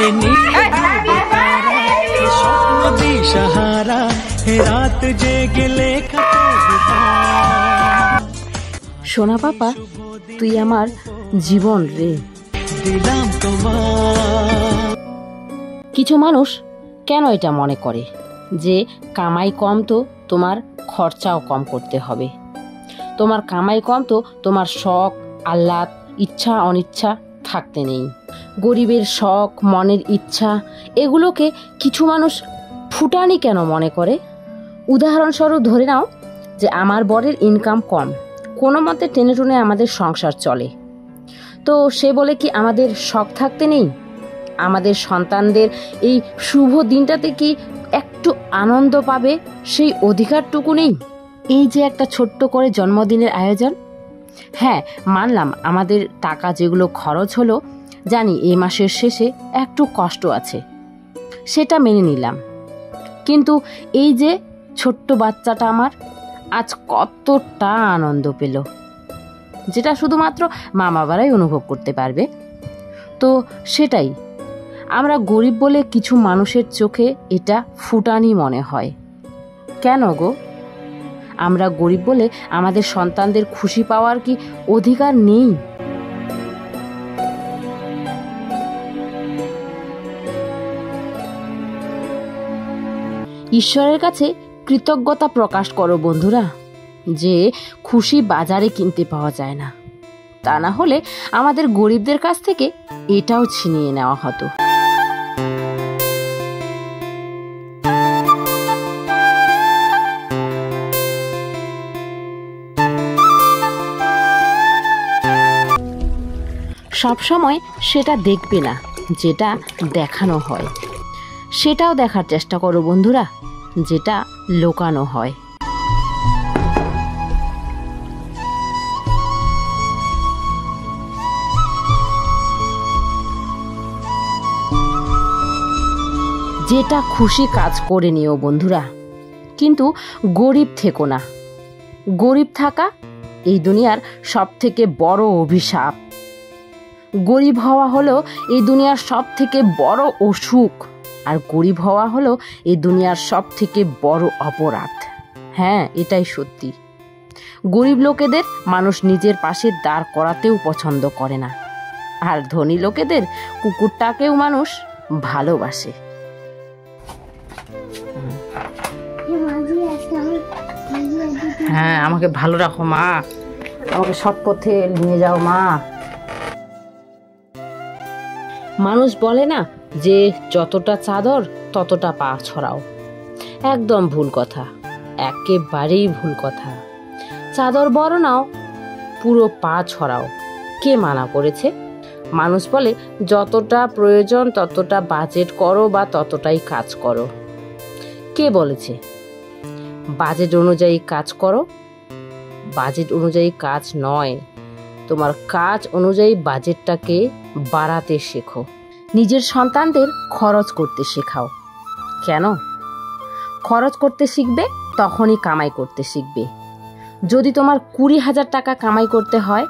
এ নীল তারা এ স্বপ্ন দিশাহারা এ রাত জেগে লেখা কবিতা। সোনা পাপা, তুই আমার জীবন রে। দিলাম তোমার। কিছু মানুষ কেন এটা মনে করে যে কামাই কম তো তোমার খরচাও কম করতে হবে, তোমার কামাই কম তো তোমার শখ আহ্লাদ ইচ্ছা অনিচ্ছা থাকতে নেই। গরিবের শখ মনের ইচ্ছা এগুলোকে কিছু মানুষ ফুটানি কেন মনে করে? উদাহরণস্বরূপ ধরে নাও যে আমার বরের ইনকাম কম, কোনো মতে টেনে টুনে আমাদের সংসার চলে, তো সে বলে কি আমাদের শখ থাকতে নেই? আমাদের সন্তানদের এই শুভ দিনটাতে কি একটু আনন্দ পাবে সেই অধিকারটুকু নেই? এই যে একটা ছোট্ট করে জন্মদিনের আয়োজন, হ্যাঁ মানলাম আমাদের টাকা যেগুলো খরচ হলো, জানি এই মাসের শেষে একটু কষ্ট আছে, সেটা মেনে নিলাম, কিন্তু এই যে ছোট্ট বাচ্চাটা আমার আজ কতটা আনন্দ পেল, যেটা শুধুমাত্র মা বাবারাই অনুভব করতে পারবে। তো সেটাই, আমরা গরিব বলে কিছু মানুষের চোখে এটা ফুটানি মনে হয়। কেন গো? আমরা গরিব বলে আমাদের সন্তানদের খুশি পাওয়ার কি অধিকার নেই? ঈশ্বরের কাছে কৃতজ্ঞতা প্রকাশ করো বন্ধুরা, যে খুশি বাজারে কিনতে পাওয়া যায় না, তা না হলে আমাদের গরিবদের কাছ থেকে এটাও ছিনিয়ে নেওয়া হতো। সবসময় সেটা দেখবে না যেটা দেখানো হয়, সেটাও দেখার চেষ্টা করো বন্ধুরা যেটা লুকানো হয়। যেটা খুশি কাজ করে নিও বন্ধুরা, কিন্তু গরিব থেকো না। গরিব থাকা এই দুনিয়ার সব থেকে বড় অভিশাপ। গরিব হওয়া হলো এই দুনিয়ার সব থেকে বড় অসুখ, আর গরিব হওয়া হলো এই দুনিয়ার সব থেকে বড় অপরাধ। হ্যাঁ, এটাই সত্যি। গরিব লোকেদের মানুষ নিজের পাশে দাঁড় করাতেও পছন্দ করে না, আর ধনী লোকেদের কুকুরটাকেও মানুষ ভালোবাসে। হ্যাঁ, আমাকে ভালো রাখো মা, আমাকে সৎ পথে নিয়ে যাও মা। মানুষ বলে না যে যতটা চাদর ততটা পা ছড়াও, একদম ভুল কথা, একেবারেই ভুল কথা। চাদর বড় নাও, পুরো পা ছড়াও, কে মানা করেছে? মানুষ বলে যতটা প্রয়োজন ততটা বাজেট করো বা ততটাই কাজ করো, কে বলেছে? বাজেট অনুযায়ী কাজ করো, বাজেট অনুযায়ী কাজ নয়, তোমার কাজ অনুযায়ী বাজেটটাকে বাড়াতে শেখো। নিজের সন্তানদের খরচ করতে শেখাও। কেন? খরচ করতে শিখবে তখনই কামাই করতে শিখবে। যদি তোমার 20,000 টাকা কামাই করতে হয়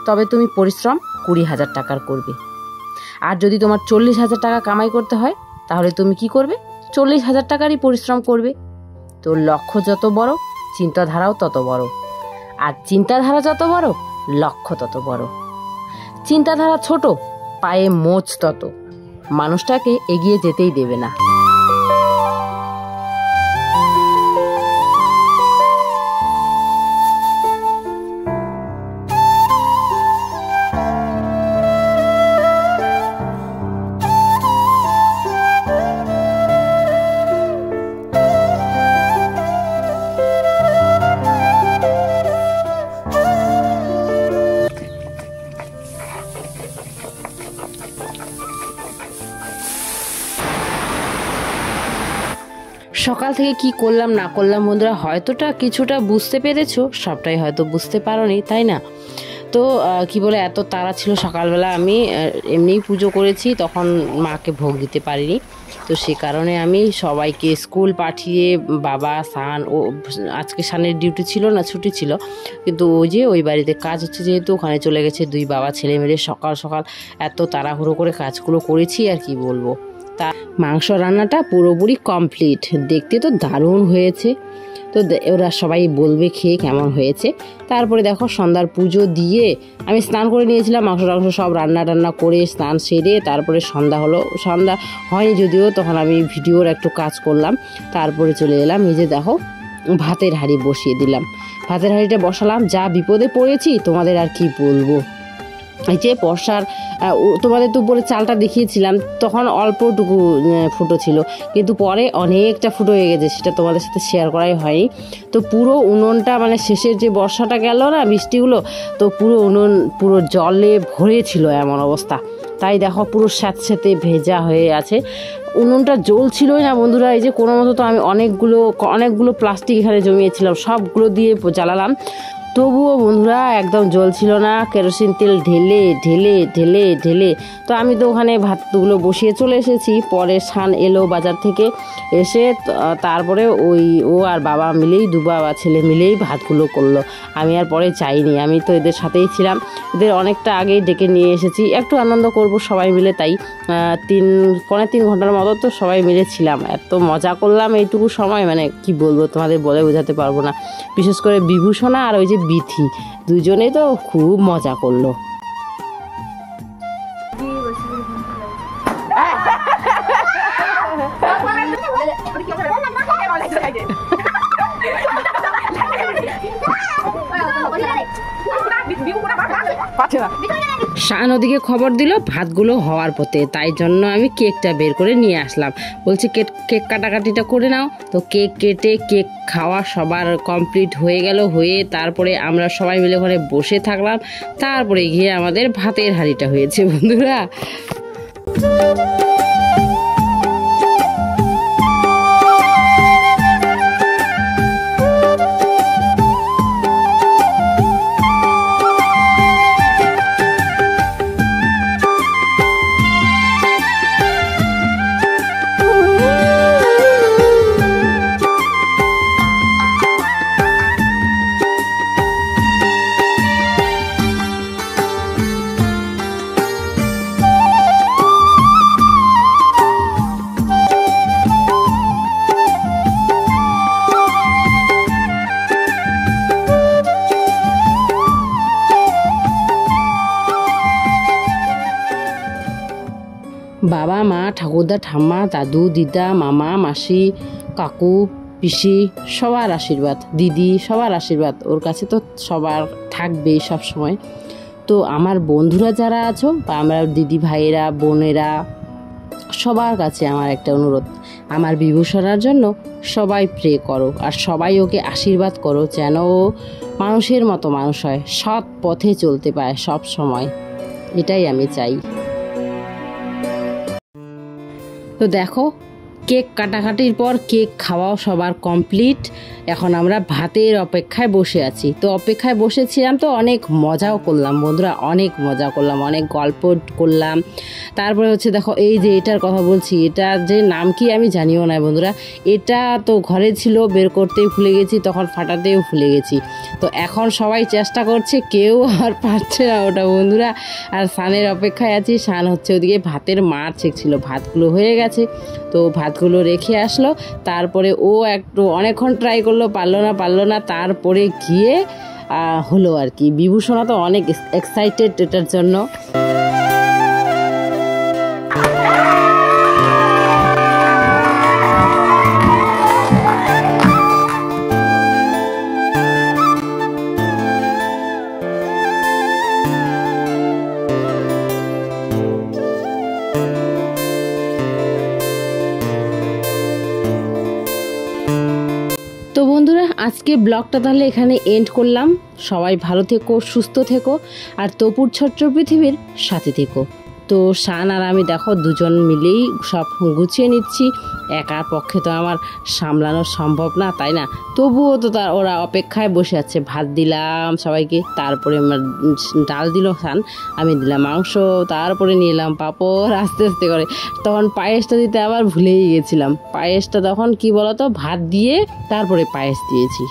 তবে তুমি পরিশ্রম 20,000 টাকার করবে, আর যদি তোমার 40,000 টাকা কামাই করতে হয় তাহলে তুমি কি করবে? 40,000 টাকারই পরিশ্রম করবে। তো লক্ষ্য যত বড়, চিন্তাধারাও তত বড়, আর চিন্তাধারা যত বড়, লক্ষ্য তত বড়। চিন্তাধারা ছোট, পায়ে মোচ তত, মানুষটাকে এগিয়ে যেতেই দেবে না। সকাল থেকে কি করলাম না করলাম বন্ধুরা হয়তোটা কিছুটা বুঝতে পেরেছো, সবটাই হয়তো বুঝতে পারোনি, তাই না? তো কি বলে এত তাড়া ছিল সকালবেলা, আমি এমনিই পুজো করেছি, তখন মাকে ভোগ দিতে পারিনি। তো সে কারণে আমি সবাইকে স্কুল পাঠিয়ে বাবা সান ও আজকে সানের ডিউটি ছিল না, ছুটি ছিল, কিন্তু ওই যে ওই বাড়িতে কাজ হচ্ছে যেহেতু ওখানে চলে গেছে দুই বাবা ছেলে মিলে। সকাল সকাল এত তাড়াহুড়ো করে কাজগুলো করেছি আর কি বলবো। তা মাংস রান্নাটা পুরোপুরি কমপ্লিট, দেখতে তো দারুণ হয়েছে। তো ওরা সবাই বলবে খেয়ে কেমন হয়েছে। তারপরে দেখো সন্ধ্যার পুজো দিয়ে আমি স্নান করে নিয়েছিলাম, মাংস টাংস সব রান্না টান্না করে স্নান সেরে তারপরে সন্ধ্যা হলো। সন্ধ্যা হয়নি যদিও, তখন আমি ভিডিওর একটু কাজ করলাম, তারপরে চলে এলাম। এই যে দেখো ভাতের হাঁড়ি বসিয়ে দিলাম, ভাতের হাঁড়িটা বসালাম। যা বিপদে পড়েছি তোমাদের আর কি বলবো। এই যে বর্ষার তোমাদের তো উপরে চালটা দেখিয়েছিলাম, তখন অল্পটুকু ফুটো ছিল, কিন্তু পরে অনেকটা ফুটো হয়ে গেছে, সেটা তোমাদের সাথে শেয়ার করাই হয়নি। তো পুরো উনুনটা মানে শেষের যে বর্ষাটা গেল না, বৃষ্টিগুলো, তো পুরো উনুন পুরো জলে ভরেছিল এমন অবস্থা। তাই দেখো পুরো স্যাঁতস্যাঁতে ভেজা হয়ে আছে, উনুনটা জ্বলছিলই না বন্ধুরা। এই যে কোনো মতো তো আমি অনেকগুলো প্লাস্টিক এখানে জমিয়েছিলাম, সবগুলো দিয়ে জ্বালালাম, তবুও বন্ধুরা একদম জ্বলছিল না। কেরোসিন তেল ঢেলে ঢেলে ঢেলে ঢেলে তো আমি তো ওখানে ভাতগুলো বসিয়ে চলে এসেছি। পরে সান এলো বাজার থেকে, এসে তারপরে ও আর বাবা মিলেই, দু বাবা ছেলে মিলেই ভাতগুলো করলো। আমি আর পরে চাইনি, আমি তো এদের সাথেই ছিলাম, এদের অনেকটা আগেই ডেকে নিয়ে এসেছি, একটু আনন্দ করব সবাই মিলে। তাই 3.5 ঘন্টার মতো তো সবাই মিলে ছিলাম, এত মজা করলাম এইটুকু সময়, মানে কি বলবো তোমাদের বলে বোঝাতে পারবো না। বিশেষ করে বিভূষণা আর ওই যে বিথি, দুজনেই তো খুব মজা করলো। শান ওদিকে খবর দিল ভাতগুলো হওয়ার পথে, তাই জন্য আমি কেকটা বের করে নিয়ে আসলাম। বলছি কেক কাটাকাটিটা করে নাও। তো কেক কেটে কেক খাওয়া সবার কমপ্লিট হয়ে গেল, হয়ে তারপরে আমরা সবাই মিলে ওখানে বসে থাকলাম। তারপরে গিয়ে আমাদের ভাতের হাঁড়িটা হয়েছে বন্ধুরা। বাবা মা ঠাকুরদা ঠাম্মা দাদু দিদা মামা মাসি কাকু পিসি সবার আশীর্বাদ, দিদি সবার আশীর্বাদ ওর কাছে তো সবার থাকবেই সব সময়। তো আমার বন্ধুরা যারা আছো বা আমরা দিদি ভাইয়েরা বোনেরা সবার কাছে আমার একটা অনুরোধ, আমার বিভূষণার জন্য সবাই প্রে করো আর সবাই ওকে আশীর্বাদ করো, যেন ও মানুষের মতো মানুষ হয়, সৎ পথে চলতে পায় সব সময়, এটাই আমি চাই। তো দেখো কেক কাটাকাটির পর কেক খাওয়াও সবার কমপ্লিট, এখন আমরা ভাতের অপেক্ষায় বসে আছি। তো অপেক্ষায় বসেছিলাম, তো অনেক মজাও করলাম বন্ধুরা, অনেক মজা করলাম, অনেক গল্প করলাম। তারপরে হচ্ছে দেখো এই যে এটার কথা বলছি, এটা যে নাম কি আমি জানিও না বন্ধুরা, এটা তো ঘরে ছিল, বের করতেই ভুলে গেছি, তখন ফাটাতেও ভুলে গেছি। তো এখন সবাই চেষ্টা করছে, কেউ আর পারছে না ওটা বন্ধুরা। আর সানের অপেক্ষায় আছি, সান হচ্ছে ওদিকে ভাতের মার ছেঁকছিল, ভাতগুলো হয়ে গেছে, তো ভাতগুলো রেখে আসলো। তারপরে ও একটু অনেকক্ষণ ট্রাই করলো, পারলো না, তারপরে গিয়ে হলো আর কি। বিভূষণা তো অনেক এক্সাইটেড এটার জন্য। তো বন্ধুরা আজকে ব্লগটা তাহলে এখানে এন্ড করলাম। সবাই ভালো থেকো, সুস্থ থেকো, আর তপুর ছোট্ট পৃথিবীর সাথে থেকো। তো শান আর আমি দেখো দুজন মিলেই সব গুছিয়ে নিচ্ছি। একার পক্ষে তো আমার সামলানো সম্ভব না, তাই না? তবুও তো ওরা অপেক্ষায় বসে আছে। ভাত দিলাম সবাইকে, তারপরে আমার ডাল দিল শান, আমি দিলাম মাংস, তারপরে নিয়ে এলাম পাঁপড় আস্তে আস্তে করে। তখন পায়েসটা দিতে আবার ভুলেই গেছিলাম। পায়েসটা তখন কি বলতো, ভাত দিয়ে তারপরে পায়েস দিয়েছি।